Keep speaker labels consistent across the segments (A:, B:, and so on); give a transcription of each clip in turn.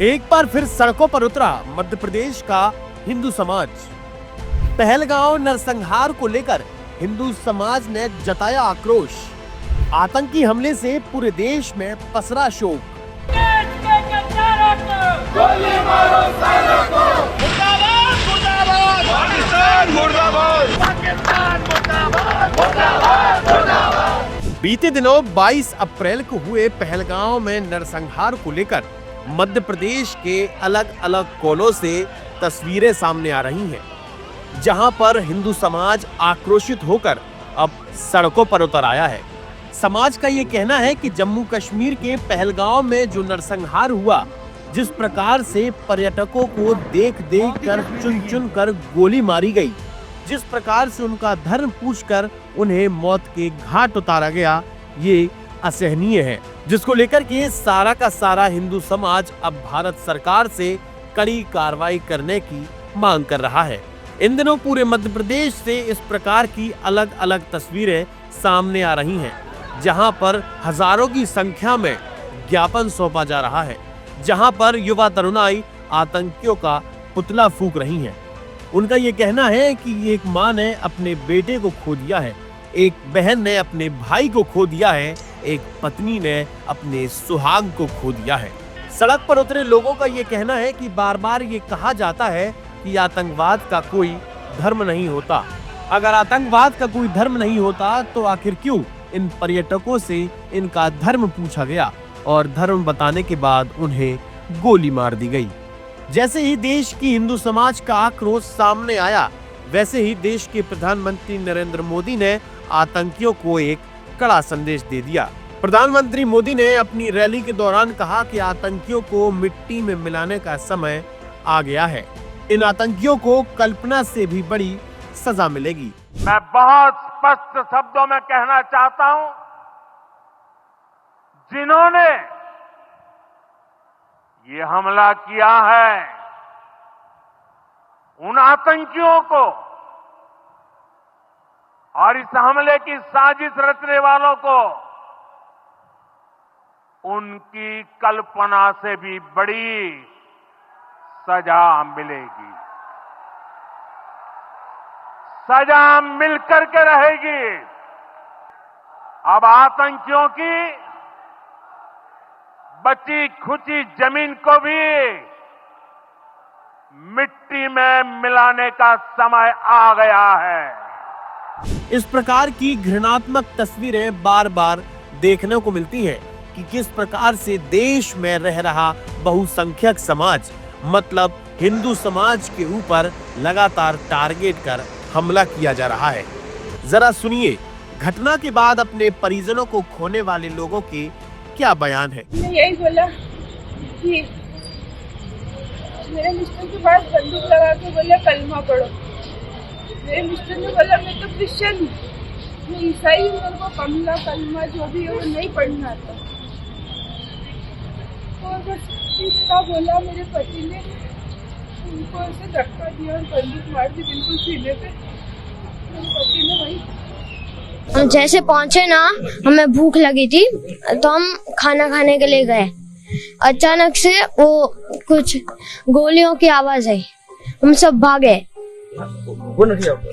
A: एक बार फिर सड़कों पर उतरा मध्य प्रदेश का हिंदू समाज। पहलगांव नरसंहार को लेकर हिंदू समाज ने जताया आक्रोश। आतंकी हमले से पूरे देश में पसरा शोक।
B: गोली मारो सालों को। मुर्दाबाद मुर्दाबाद पाकिस्तान मुर्दाबाद पाकिस्तान मुर्दाबाद मुर्दाबाद मुर्दाबाद।
A: बीते दिनों 22 अप्रैल को हुए पहलगांव में नरसंहार को लेकर मध्य प्रदेश के अलग अलग कोनों से तस्वीरें सामने आ रही हैं, जहां पर हिंदू समाज आक्रोशित होकर अब सड़कों पर उतर आया है। समाज का ये कहना है कि जम्मू कश्मीर के पहलगांव में जो नरसंहार हुआ, जिस प्रकार से पर्यटकों को देख देख कर चुन चुन कर गोली मारी गई, जिस प्रकार से उनका धर्म पूछकर उन्हें मौत के घाट उतारा गया, ये असहनीय है, जिसको लेकर के सारा का सारा हिंदू समाज अब भारत सरकार से कड़ी कार्रवाई करने की मांग कर रहा है। इन दिनों पूरे मध्य प्रदेश से इस प्रकार की अलग अलग तस्वीरें सामने आ रही हैं, जहां पर हजारों की संख्या में ज्ञापन सौंपा जा रहा है, जहां पर युवा तरुणाई आतंकियों का पुतला फूंक रही हैं। उनका ये कहना है कि एक माँ ने अपने बेटे को खो दिया है, एक बहन ने अपने भाई को खो दिया है, एक पत्नी ने अपने सुहाग को खो दिया है। सड़क पर उतरे लोगों का ये कहना है कि बार बार ये कहा जाता है कि आतंकवाद का कोई धर्म नहीं होता। अगर आतंकवाद का कोई धर्म नहीं होता तो आखिर क्यों इन पर्यटकों से इनका धर्म पूछा गया और धर्म बताने के बाद उन्हें गोली मार दी गई। जैसे ही देश की हिंदू समाज का आक्रोश सामने आया, वैसे ही देश के प्रधानमंत्री नरेंद्र मोदी ने आतंकियों को एक कड़ा संदेश दे दिया। प्रधानमंत्री मोदी ने अपनी रैली के दौरान कहा कि आतंकियों को मिट्टी में मिलाने का समय आ गया है। इन आतंकियों को कल्पना से भी बड़ी सजा मिलेगी।
B: मैं बहुत स्पष्ट शब्दों में कहना चाहता हूं, जिन्होंने ये हमला किया है, उन आतंकियों को और इस हमले की साजिश रचने वालों को उनकी कल्पना से भी बड़ी सजा मिलेगी। सजा मिलकर के रहेगी। अब आतंकियों की बची खुची जमीन को भी मिट्टी में मिलाने का समय आ गया है।
A: इस प्रकार की घृणात्मक तस्वीरें बार बार देखने को मिलती हैं कि किस प्रकार से देश में रह रहा बहुसंख्यक समाज, मतलब हिंदू समाज के ऊपर लगातार टारगेट कर हमला किया जा रहा है। जरा सुनिए घटना के बाद अपने परिजनों को खोने वाले लोगों के क्या बयान है।
C: मैं यही बोला कि मेरे मिस्टर के पास बंदूक लगा के बोले कलमा पढ़ो। मेरे मिस्टर ने बोला मैं तो क्रिश्चियन हूँ, मैं ईसाई हूँ, मेरे को कलमा जो भी है वो नहीं पढ़ना आता। और बस इतना बोला मेरे पति ने, उनको ऐसे धक्का दिया और बंदूक मार दी बिल्कुल सीने पे। मेरे पति ने वही
D: हम जैसे पहुंचे ना, हमें भूख लगी थी तो हम खाना खाने के लिए गए। अचानक से वो कुछ गोलियों की आवाज आई, हम सब भागे।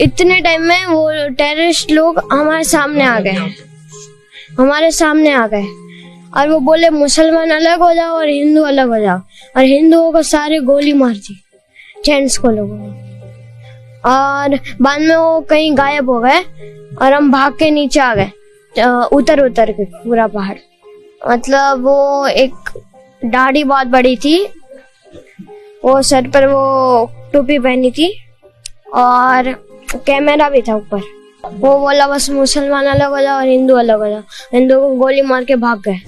D: इतने टाइम में वो टेररिस्ट लोग हमारे सामने आ गए और वो बोले मुसलमान अलग हो जाओ और हिंदू अलग हो जाओ, और हिंदुओं को सारे गोली मार दी, जेंट्स को लोगों ने। और बाद में वो कहीं गायब हो गए और हम भाग के नीचे आ गए, उतर के पूरा पहाड़। मतलब वो एक दाढ़ी बहुत बड़ी थी, वो सर पर वो टोपी पहनी थी और कैमरा भी था ऊपर। वो बोला बस मुसलमान अलग हो जाओ और हिंदू अलग हो जाओ, हिंदू को गोली मार के भाग गए।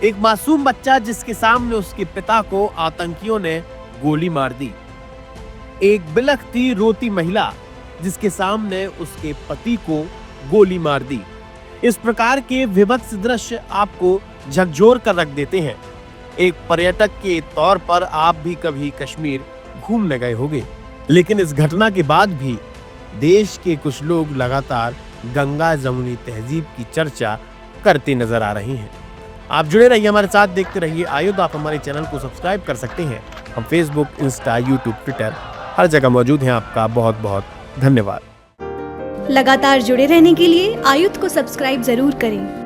A: एक मासूम बच्चा जिसके सामने उसके पिता को आतंकियों ने गोली मार दी। एक बिलखती रोती महिला जिसके सामने उसके पति को गोली मार दी। इस प्रकार के विभत्स दृश्य आपको झकझोर कर रख देते हैं। एक पर्यटक के तौर पर आप भी कभी कश्मीर घूमने गए होंगे, लेकिन इस घटना के बाद भी देश के कुछ लोग लगातार गंगा जमुनी तहजीब की चर्चा करते नजर आ रहे हैं। आप जुड़े रहिए हमारे साथ, देखते रहिए आयुध। आप हमारे चैनल को सब्सक्राइब कर सकते हैं। हम फेसबुक, इंस्टा, यूट्यूब, ट्विटर हर जगह मौजूद हैं। आपका बहुत बहुत धन्यवाद।
E: लगातार जुड़े रहने के लिए आयुध को सब्सक्राइब जरूर करें।